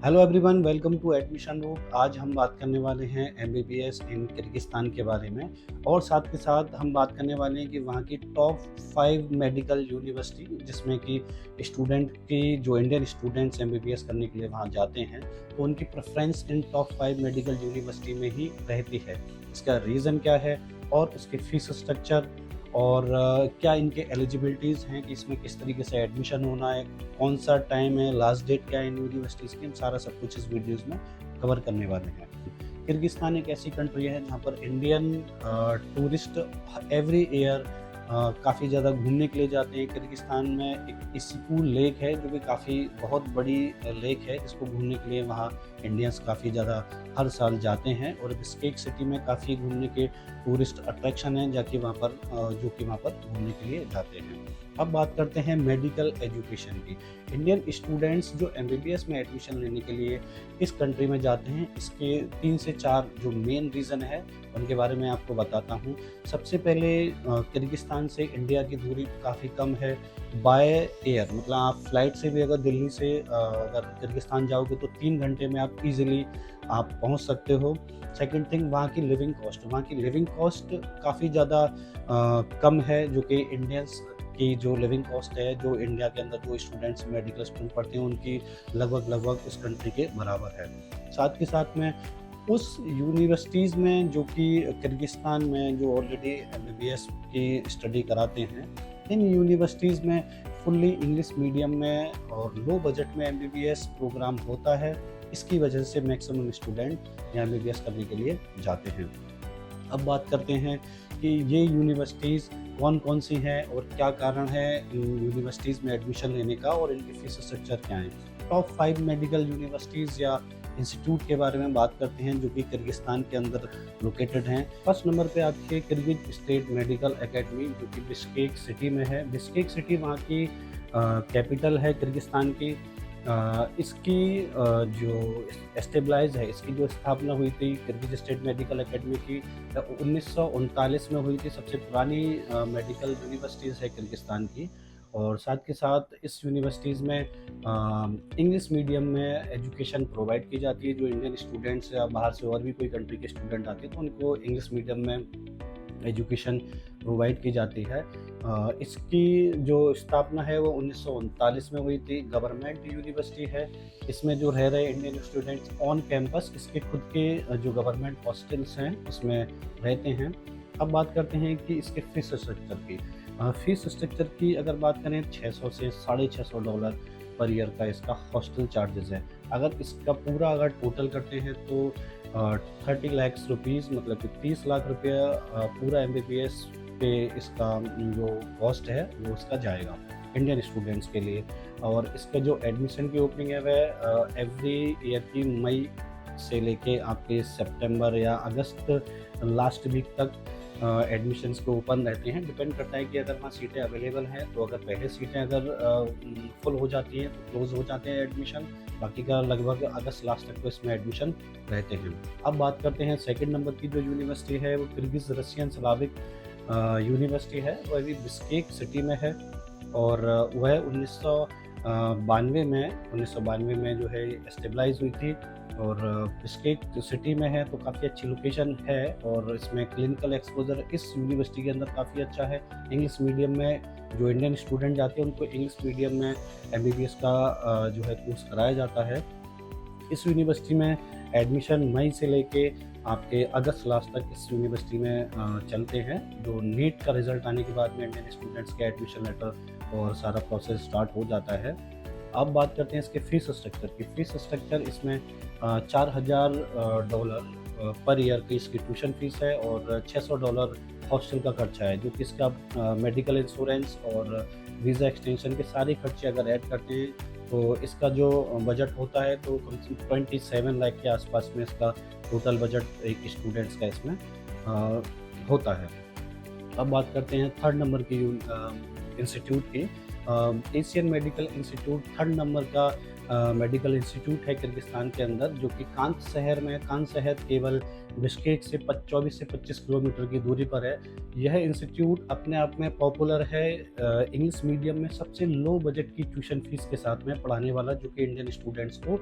Hello everyone, welcome to admission route. आज हम बात करने वाले हैं एमबीबीएस इन किर्गिस्तान के बारे में और साथ के साथ हम बात करने वाले हैं कि वहाँ की टॉप 5 मेडिकल यूनिवर्सिटी जिसमें कि स्टूडेंट की जो इंडियन स्टूडेंट्स एमबीबीएस करने के लिए वहाँ जाते हैं तो उनकी preference in top 5 medical university में ही रहती है। इसका रीज़न क्या है और उसकी फ़ीस स्ट्रक्चर और क्या इनके एलिजिबिलिटीज़ हैं कि इसमें किस तरीके से एडमिशन होना है, कौन सा टाइम है, लास्ट डेट क्या है इन यूनिवर्सिटीज़ की, हम सारा सब कुछ इस वीडियोज़ में कवर करने वाले हैं। किर्गिस्तान एक ऐसी कंट्री है जहाँ पर इंडियन टूरिस्ट एवरी ईयर काफ़ी ज़्यादा घूमने के लिए जाते हैं। किर्गिस्तान में एक इसिकू लेक है जो कि काफ़ी बहुत बड़ी लेक है जिसको घूमने के लिए वहाँ इंडियंस काफ़ी ज़्यादा हर साल जाते हैं और बिश्केक सिटी में काफ़ी घूमने के टूरिस्ट अट्रैक्शन हैं जाकि वहाँ पर जो कि वहाँ पर घूमने के लिए जाते हैं। अब बात करते हैं मेडिकल एजुकेशन की। इंडियन स्टूडेंट्स जो एमबीबीएस में एडमिशन लेने के लिए इस कंट्री में जाते हैं, इसके 3 से 4 जो मेन रीज़न है उनके बारे में आपको बताता हूँ। सबसे पहले किर्गिस्तान से इंडिया की दूरी काफ़ी कम है बाय एयर, मतलब आप फ्लाइट से भी अगर दिल्ली से अगर किर्गिस्तान जाओगे तो 3 घंटे में आप ईज़िली आप पहुँच सकते हो। सेकंड थिंग, वहाँ की लिविंग कॉस्ट काफ़ी ज़्यादा कम है जो कि इंडियंस की जो लिविंग कॉस्ट है, जो इंडिया के अंदर जो स्टूडेंट्स मेडिकल स्टूडेंट पढ़ते हैं उनकी लगभग उस कंट्री के बराबर है। साथ के साथ में उस यूनिवर्सिटीज़ में जो कि किर्गिस्तान में जो ऑलरेडी एमबीबीएस की स्टडी कराते हैं, इन यूनिवर्सिटीज़ में फुल्ली इंग्लिश मीडियम में और लो बजट में एमबीबीएस प्रोग्राम होता है। इसकी वजह से मैक्सिमम स्टूडेंट यहाँ एमबीबीएस करने के लिए जाते हैं। अब बात करते हैं कि ये यूनिवर्सिटीज़ कौन-कौन सी हैं और क्या कारण है इन यूनिवर्सिटीज़ में एडमिशन लेने का और इनकी फ़ीस स्ट्रक्चर क्या है। टॉप 5 मेडिकल यूनिवर्सिटीज़ या इंस्टीट्यूट के बारे में बात करते हैं जो कि किर्गिस्तान के अंदर लोकेटेड हैं। फर्स्ट नंबर पे आती है किर्गिज स्टेट मेडिकल एकेडमी जो कि बिश्केक सिटी में है। बिश्केक सिटी वहाँ की कैपिटल है किर्गिस्तान की। इसकी जो एस्टेब्लाइज़ है, इसकी जो स्थापना हुई थी किर्गिज स्टेट मेडिकल एकेडमी की 1939 में हुई थी। सबसे पुरानी मेडिकल यूनिवर्सिटीज़ है किर्गिस्तान की और साथ के साथ इस यूनिवर्सिटीज़ में इंग्लिश मीडियम में एजुकेशन प्रोवाइड की जाती है। जो इंडियन स्टूडेंट्स या बाहर से और भी कोई कंट्री के स्टूडेंट आते हैं तो उनको इंग्लिश मीडियम में एजुकेशन प्रोवाइड की जाती है। इसकी जो स्थापना है वो 1939 में हुई थी। गवर्नमेंट यूनिवर्सिटी है। इसमें जो रह रहे इंडियन स्टूडेंट्स ऑन कैंपस इसके खुद के जो गवर्नमेंट हॉस्टल्स हैं उसमें रहते हैं। अब बात करते हैं कि इसके फ़ीस स्ट्रक्चर की। फ़ीस स्ट्रक्चर की अगर बात करें 600 से $650 पर ईयर का इसका हॉस्टल चार्जेज़ है। अगर इसका पूरा अगर टोटल करते हैं तो 30 लाख रुपीज़, मतलब कि 30 लाख रुपया पूरा एमबीबीएस पे इसका जो कॉस्ट है वो इसका जाएगा इंडियन स्टूडेंट्स के लिए। और इसका जो एडमिशन की ओपनिंग है वह एवरी ईयर की मई से लेके आपके सितंबर या अगस्त लास्ट वीक तक एडमिशन्स को ओपन रहते हैं। डिपेंड करता है कि अगर वहाँ सीटें अवेलेबल हैं तो अगर पहले सीटें अगर फुल हो जाती हैं तो क्लोज़ हो जाते हैं एडमिशन, बाकी का लगभग अगस्त लास्ट तक तो इसमें एडमिशन रहते हैं। अब बात करते हैं सेकंड नंबर की जो यूनिवर्सिटी है वो किर्गिज़ रशियन स्लाविक यूनिवर्सिटी है। वह भी बिश्केक सिटी में है और वह 1992 में जो है एस्टेब्लाइज़ हुई थी और बिश्केक जो सिटी में है तो काफ़ी अच्छी लोकेशन है और इसमें क्लिनिकल एक्सपोज़र इस यूनिवर्सिटी के अंदर काफ़ी अच्छा है। इंग्लिश मीडियम में जो इंडियन स्टूडेंट जाते हैं उनको इंग्लिश मीडियम में एमबीबीएस का जो है कोर्स कराया जाता है। इस यूनिवर्सिटी में एडमिशन मई से लेके आपके अगस्त लास्ट तक इस यूनिवर्सिटी में चलते हैं। जो नीट का रिज़ल्ट आने के बाद में इंडियन स्टूडेंट्स के एडमिशन लेटर और सारा प्रोसेस स्टार्ट हो जाता है। अब बात करते हैं इसके फ़ीस स्ट्रक्चर की। फ़ीस स्ट्रक्चर इसमें $4000 पर ईयर की इसकी ट्यूशन फ़ीस है और $600 हॉस्टल का खर्चा है, जो कि इसका मेडिकल इंश्योरेंस और वीज़ा एक्सटेंशन के सारे खर्चे अगर ऐड करते हैं तो इसका जो बजट होता है तो कम से कम 27 लाख के आसपास में इसका टोटल बजट एक स्टूडेंट्स का इसमें होता है। अब बात करते हैं थर्ड नंबर की इंस्टीट्यूट की। Asian medical institute third number का मेडिकल इंस्टीट्यूट है किर्गिस्तान के अंदर, जो कि कांत शहर में है। कांत शहर केवल बिश्केक से 24 से 25 किलोमीटर की दूरी पर है। यह इंस्टीट्यूट अपने आप में पॉपुलर है, इंग्लिश मीडियम में सबसे लो बजट की ट्यूशन फीस के साथ में पढ़ाने वाला, जो कि इंडियन स्टूडेंट्स को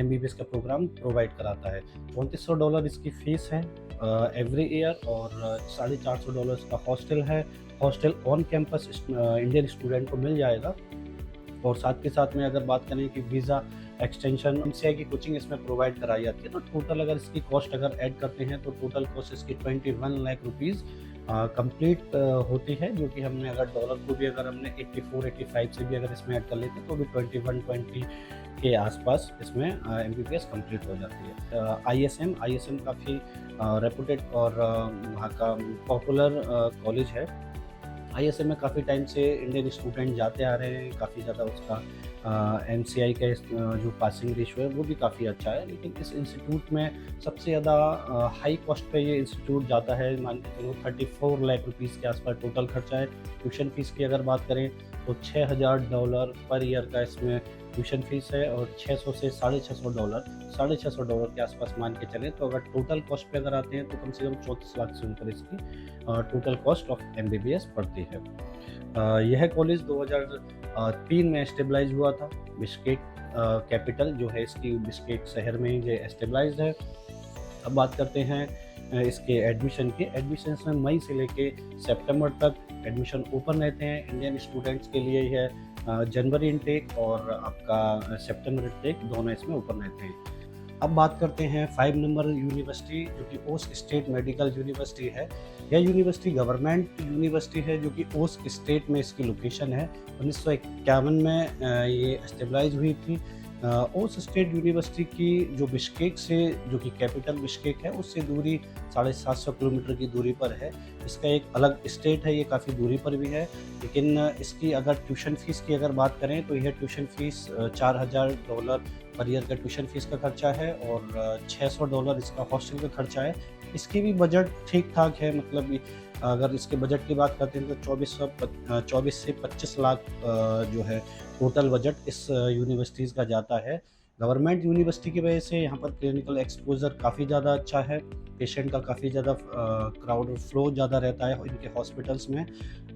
एमबीबीएस का प्रोग्राम प्रोवाइड कराता है। $34 इसकी फ़ीस है एवरी ईयर, और $450 का हॉस्टल है। Hostel on campus Indian student को मिल जाएगा। और साथ के साथ में अगर बात करें कि वीज़ा एक्सटेंशन एमसीआई की कोचिंग इसमें प्रोवाइड कराई जाती है, तो टोटल अगर इसकी कॉस्ट अगर ऐड करते हैं तो टोटल कॉस्ट इसकी 21 लाख रुपीज़ कंप्लीट होती है, जो कि हमने अगर डॉलर को भी अगर हमने 84-85 से भी अगर इसमें ऐड कर लेते हैं तो भी 21-20 के आसपास इसमें एमबीबीएस कंप्लीट हो जाती है। आईएसएम काफ़ी रेपुटेड और वहाँ का पॉपुलर कॉलेज है। आईएसएम में काफ़ी टाइम से इंडियन स्टूडेंट जाते आ रहे हैं, काफ़ी ज़्यादा उसका एमसीआई का जो पासिंग रेशियो है वो भी काफ़ी अच्छा है। लेकिन इस इंस्टीट्यूट में सबसे ज़्यादा हाई कॉस्ट पे ये इंस्टीट्यूट जाता है। मान के चलो 34 लाख रुपीज़ के आसपास टोटल खर्चा है। ट्यूशन फ़ीस की अगर बात करें तो $6000 पर ईयर का इसमें ट्यूशन फ़ीस है, और 600 से $650 के आसपास मान के चलें, तो अगर टोटल कॉस्ट पे अगर आते हैं तो कम से कम 34 लाख से ऊपर इसकी टोटल कॉस्ट ऑफ एमबीबीएस पड़ती है। यह कॉलेज 2003 में एस्टेब्लाइज हुआ था। बिश्केक कैपिटल जो है इसकी बिश्केक शहर में ही ये एस्टेब्लाइज्ड है। अब बात करते हैं इसके एडमिशन की। एडमिशन्स में मई से लेके सितंबर तक एडमिशन ओपन रहते हैं। इंडियन स्टूडेंट्स के लिए यह जनवरी इनटेक और आपका सितंबर इनटेक दोनों इसमें ओपन रहते हैं। अब बात करते हैं 5 नंबर यूनिवर्सिटी, जो कि ओस्क स्टेट मेडिकल यूनिवर्सिटी है। यह यूनिवर्सिटी गवर्नमेंट यूनिवर्सिटी है, जो कि ओस्क स्टेट में इसकी लोकेशन है। 1951 में ये एस्टेब्लाइज हुई थी। ओस्क स्टेट यूनिवर्सिटी की जो बिश्केक से, जो कि कैपिटल बिश्केक है, उससे दूरी 750 किलोमीटर की दूरी पर है। इसका एक अलग स्टेट है, ये काफ़ी दूरी पर भी है। लेकिन इसकी अगर ट्यूशन फ़ीस की अगर बात करें तो यह ट्यूशन फ़ीस $4000 पर ईयर का ट्यूशन फ़ीस का खर्चा है, और $600 इसका हॉस्टल का खर्चा है। इसकी भी बजट ठीक ठाक है, मतलब अगर इसके बजट की बात करते हैं तो 24 से 25 लाख जो है टोटल बजट इस यूनिवर्सिटीज़ का जाता है। गवर्नमेंट यूनिवर्सिटी की वजह से यहाँ पर क्लिनिकल एक्सपोजर काफ़ी ज़्यादा अच्छा है। पेशेंट का काफ़ी ज़्यादा क्राउड फ्लो ज़्यादा रहता है इनके हॉस्पिटल्स में।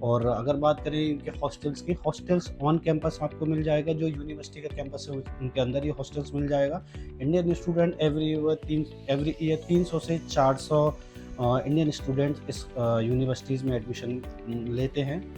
और अगर बात करें इनके हॉस्टल्स की, हॉस्टल्स ऑन कैंपस आपको मिल जाएगा। जो यूनिवर्सिटी का कैंपस है उनके अंदर ये हॉस्टल्स मिल जाएगा। इंडियन स्टूडेंट एवरी ईयर 300 से 400 इंडियन स्टूडेंट्स इस यूनिवर्सिटीज़ में एडमिशन लेते हैं।